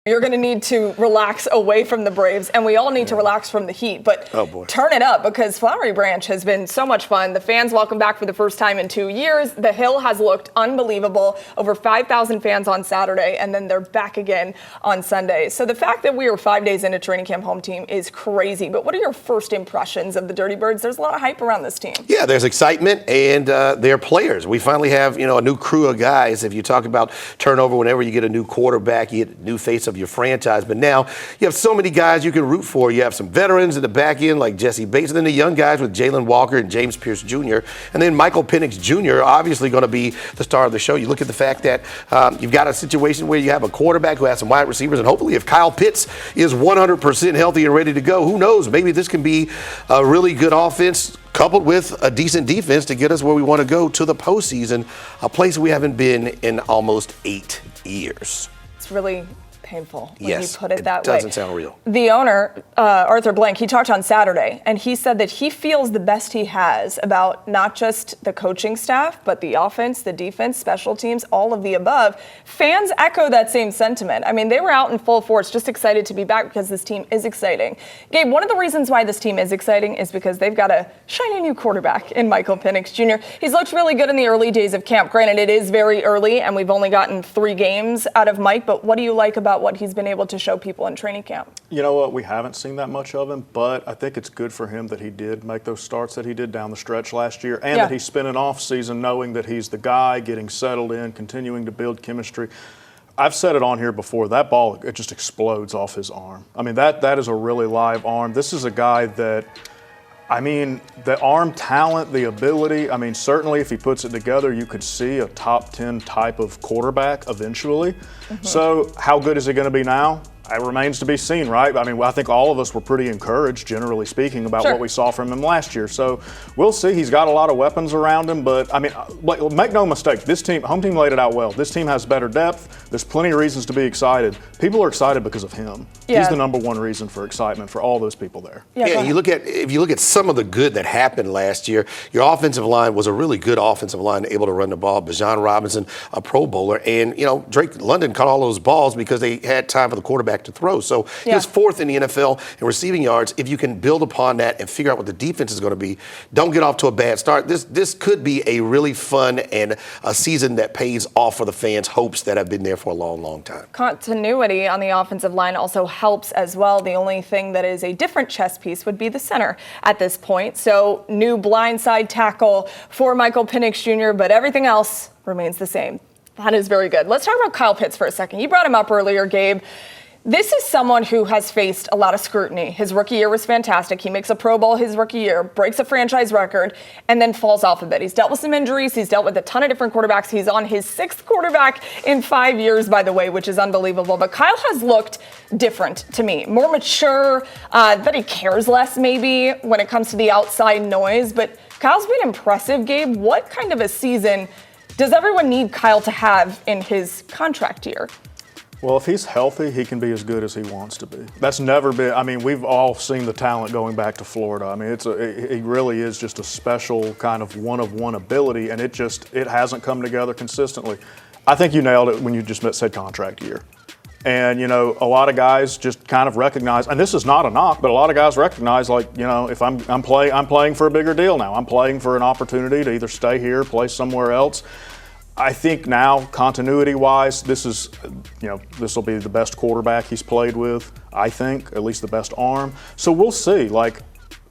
You're going to need to relax away from the Braves, and we all need to relax from the heat. But turn it up, because Flowery Branch has been so much fun. The fans welcome back for the first time in 2 years. The Hill has looked unbelievable. Over 5,000 fans on Saturday, and then they're back again on Sunday. So the fact that we are 5 days into training camp home team is crazy. But what are your first impressions of the Dirty Birds? There's a lot of hype around this team. Yeah, there's excitement, and they're players. We finally have, a new crew of guys. If you talk about turnover, whenever you get a new quarterback, you get a new face of your franchise. But now you have so many guys you can root for. You have some veterans in the back end like Jesse Bates, and then the young guys with Jalen Walker and James Pierce Jr., and then Michael Penix Jr. obviously going to be the star of the show. You look at the fact that you've got a situation where you have a quarterback who has some wide receivers, and hopefully if Kyle Pitts is 100% healthy and ready to go, who knows? Maybe this can be a really good offense coupled with a decent defense to get us where we want to go to the postseason, a place we haven't been in almost 8 years. It's really painful when you put it that way. It doesn't sound real. The owner, Arthur Blank, he talked on Saturday, and he said that he feels the best he has about not just the coaching staff, but the offense, the defense, special teams, all of the above. Fans echo that same sentiment. I mean, they were out in full force, just excited to be back because this team is exciting. Gabe, one of the reasons why this team is exciting is because they've got a shiny new quarterback in Michael Penix Jr. He's looked really good in the early days of camp. Granted, it is very early, and we've only gotten 3 games out of Mike, but what do you like about what he's been able to show people in training camp? You know what? We haven't seen that much of him, but I think it's good for him that he did make those starts that he did down the stretch last year, and that he spent an off season knowing that he's the guy, getting settled in, continuing to build chemistry. I've said it on here before, that ball, it just explodes off his arm. I mean, that is a really live arm. This is a guy that, I mean, the arm talent, the ability, I mean, certainly if he puts it together, you could see a top 10 type of quarterback eventually. So how good is he going to be now? It remains to be seen, right? I mean, I think all of us were pretty encouraged, generally speaking, about what we saw from him last year. So we'll see. He's got a lot of weapons around him, but I mean, make no mistake, this team, home team laid it out well. This team has better depth. There's plenty of reasons to be excited. People are excited because of him. He's the number one reason for excitement for all those people there. If you look at some of the good that happened last year, your offensive line was a really good offensive line, able to run the ball. Bijan Robinson, a Pro Bowler, and Drake London caught all those balls because they had time for the quarterback to throw. So he was 4th in the NFL in receiving yards. If you can build upon that and figure out what the defense is going to be, don't get off to a bad start. This could be a really fun and a season that pays off for the fans' hopes that have been there for a long, long time. Continuity on the offensive line also helps as well. The only thing that is a different chess piece would be the center at this point. So new blindside tackle for Michael Penix Jr., but everything else remains the same. That is very good. Let's talk about Kyle Pitts for a second. You brought him up earlier, Gabe. This is someone who has faced a lot of scrutiny. His rookie year was fantastic. He makes a Pro Bowl his rookie year, breaks a franchise record, and then falls off a bit. He's dealt with some injuries. He's dealt with a ton of different quarterbacks. He's on his 6th quarterback in 5 years, by the way, which is unbelievable. But Kyle has looked different to me. More mature, but he cares less maybe when it comes to the outside noise. But Kyle's been impressive, Gabe. What kind of a season does everyone need Kyle to have in his contract year? Well, if he's healthy, he can be as good as he wants to be. That's never been, I mean, we've all seen the talent going back to Florida. I mean, he really is just a special kind of one-of-one ability, and it hasn't come together consistently. I think you nailed it when you just said contract year. And, a lot of guys just kind of recognize, and this is not a knock, but a lot of guys recognize, like, if I'm playing for a bigger deal now. I'm playing for an opportunity to either stay here, play somewhere else. I think now, continuity-wise, this will be the best quarterback he's played with, I think, at least the best arm. So we'll see. Like,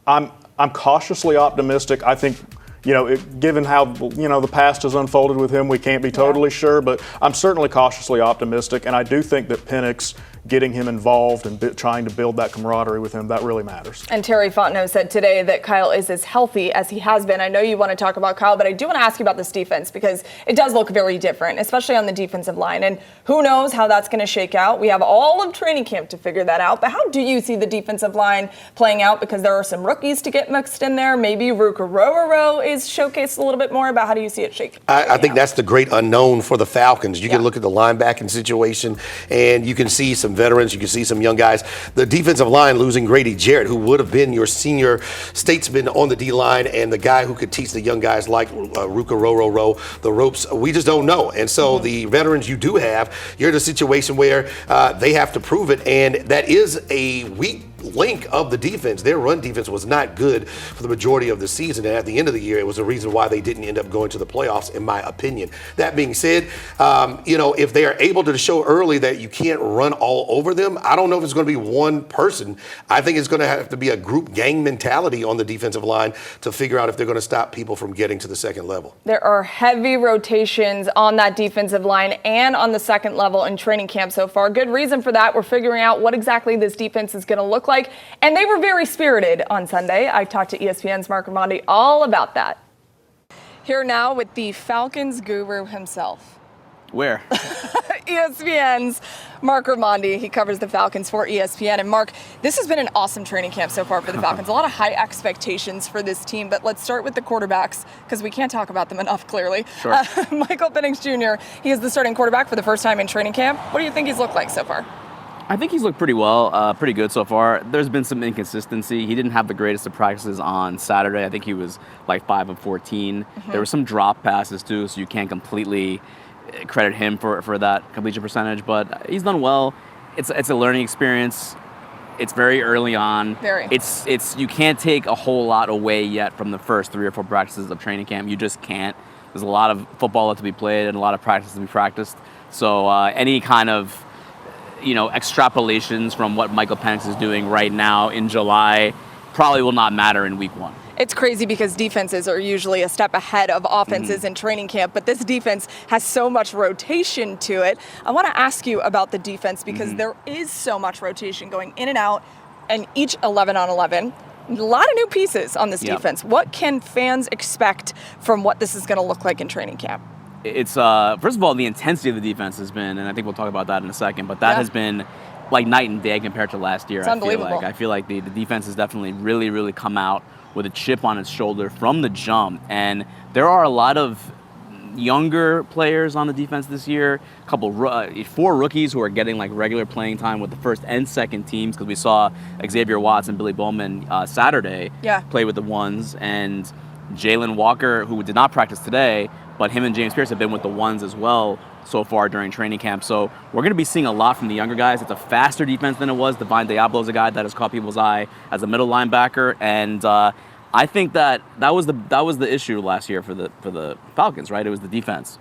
I'm cautiously optimistic. I think, given how, the past has unfolded with him, we can't be totally sure, but I'm certainly cautiously optimistic, and I do think that Penix, getting him involved and trying to build that camaraderie with him, that really matters. And Terry Fontenot said today that Kyle is as healthy as he has been. I know you want to talk about Kyle, but I do want to ask you about this defense because it does look very different, especially on the defensive line. And who knows how that's going to shake out. We have all of training camp to figure that out. But how do you see the defensive line playing out? Because there are some rookies to get mixed in there. Maybe Ruka is showcased a little bit more. About how do you see it shake? I think that's the great unknown for the Falcons. You can look at the linebacking situation, and you can see some some veterans. You can see some young guys. The defensive line losing Grady Jarrett, who would have been your senior statesman on the D-line and the guy who could teach the young guys like Ruka Roro the ropes. We just don't know. And so the veterans you do have, you're in a situation where they have to prove it, and that is a weak link of the defense. Their run defense was not good for the majority of the season, and at the end of the year, it was a reason why they didn't end up going to the playoffs, in my opinion. That being said, if they are able to show early that you can't run all over them, I don't know if it's going to be one person. I think it's going to have to be a group gang mentality on the defensive line to figure out if they're going to stop people from getting to the second level. There are heavy rotations on that defensive line and on the second level in training camp so far. Good reason for that. We're figuring out what exactly this defense is going to look like. And they were very spirited on Sunday. I talked to ESPN's Mark Raimondi all about that. Here now with the Falcons guru himself. Where? ESPN's Mark Raimondi. He covers the Falcons for ESPN. And Mark, this has been an awesome training camp so far for the Falcons. A lot of high expectations for this team, but let's start with the quarterbacks because we can't talk about them enough, clearly. Sure. Michael Penix Jr., he is the starting quarterback for the first time in training camp. What do you think he's looked like so far? I think he's looked pretty well, pretty good so far. There's been some inconsistency. He didn't have the greatest of practices on Saturday. I think he was like 5 of 14. There were some drop passes too, so you can't completely credit him for that completion percentage, but he's done well. It's a learning experience. It's very early on. Very. It's you can't take a whole lot away yet from the first 3 or 4 practices of training camp. You just can't. There's a lot of football left to be played and a lot of practice to be practiced. So any kind of extrapolations from what Michael Penix is doing right now in July probably will not matter in week 1. It's crazy because defenses are usually a step ahead of offenses in training camp, but this defense has so much rotation to it. I want to ask you about the defense because there is so much rotation going in and out, and each 11 on 11. A lot of new pieces on this defense. What can fans expect from what this is going to look like in training camp? It's first of all, the intensity of the defense has been, and I think we'll talk about that in a second, but that has been like night and day compared to last year. It's unbelievable. I feel like the defense has definitely really, really come out with a chip on its shoulder from the jump, and there are a lot of younger players on the defense this year. 4 rookies who are getting like regular playing time with the first and second teams, because we saw Xavier Watts and Billy Bowman Saturday play with the ones, and Jalen Walker, who did not practice today, but him and James Pierce have been with the ones as well so far during training camp. So we're going to be seeing a lot from the younger guys. It's a faster defense than it was. Divine Diablo is a guy that has caught people's eye as a middle linebacker, and I think that was the issue last year for the Falcons, right? It was the defense,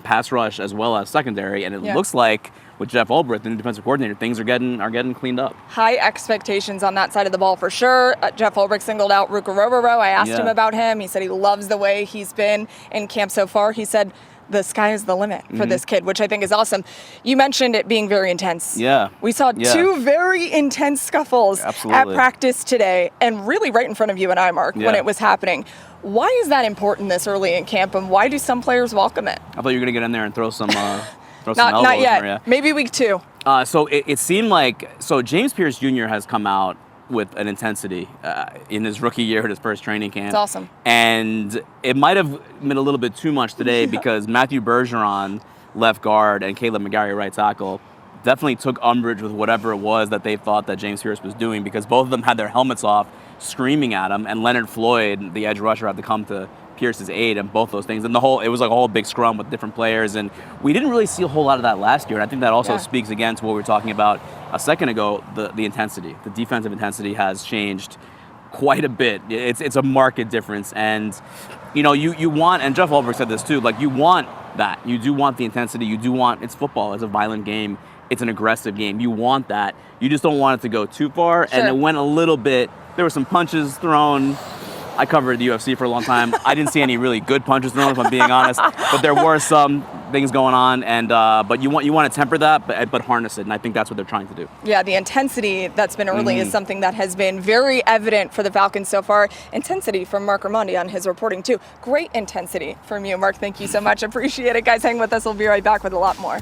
pass rush as well as secondary, and it looks like with Jeff Ulbrich, the new defensive coordinator, things are getting cleaned up. High expectations on that side of the ball for sure. Jeff Ulbrich singled out Ruka Roro. I asked him about him. He said he loves the way he's been in camp so far. He said the sky is the limit for this kid, which I think is awesome. You mentioned it being very intense. Yeah. We saw 2 very intense scuffles at practice today, and really right in front of you and I, Mark, when it was happening. Why is that important this early in camp, and why do some players welcome it? I thought you were going to get in there and throw some elbows. Not yet. Maria. Maybe week 2. So it seemed like James Pierce Jr. has come out with an intensity in his rookie year at his first training camp. It's awesome. And it might have been a little bit too much today because Matthew Bergeron, left guard, and Caleb McGarry, right tackle, definitely took umbrage with whatever it was that they thought that James Pierce was doing, because both of them had their helmets off screaming at him, and Leonard Floyd, the edge rusher, had to come to Pierce's aid and both those things. And it was like a whole big scrum with different players, and we didn't really see a whole lot of that last year. And I think that also speaks again to what we were talking about a second ago, the intensity. The defensive intensity has changed quite a bit. It's a marked difference, and you want, and Jeff Ulbrich said this too, like you want that. You do want the intensity. You do want, it's football. It's a violent game. It's an aggressive game. You want that. You just don't want it to go too far. And it went a little bit. There were some punches thrown. I covered the UFC for a long time. I didn't see any really good punches thrown, if I'm being honest. But there were some things going on, and but you want to temper that, but harness it, and I think that's what they're trying to do. Yeah, the intensity that's been early is something that has been very evident for the Falcons so far. Intensity from Mark Raimondi on his reporting too. Great intensity from you, Mark. Thank you so much. Appreciate it, guys. Hang with us. We'll be right back with a lot more.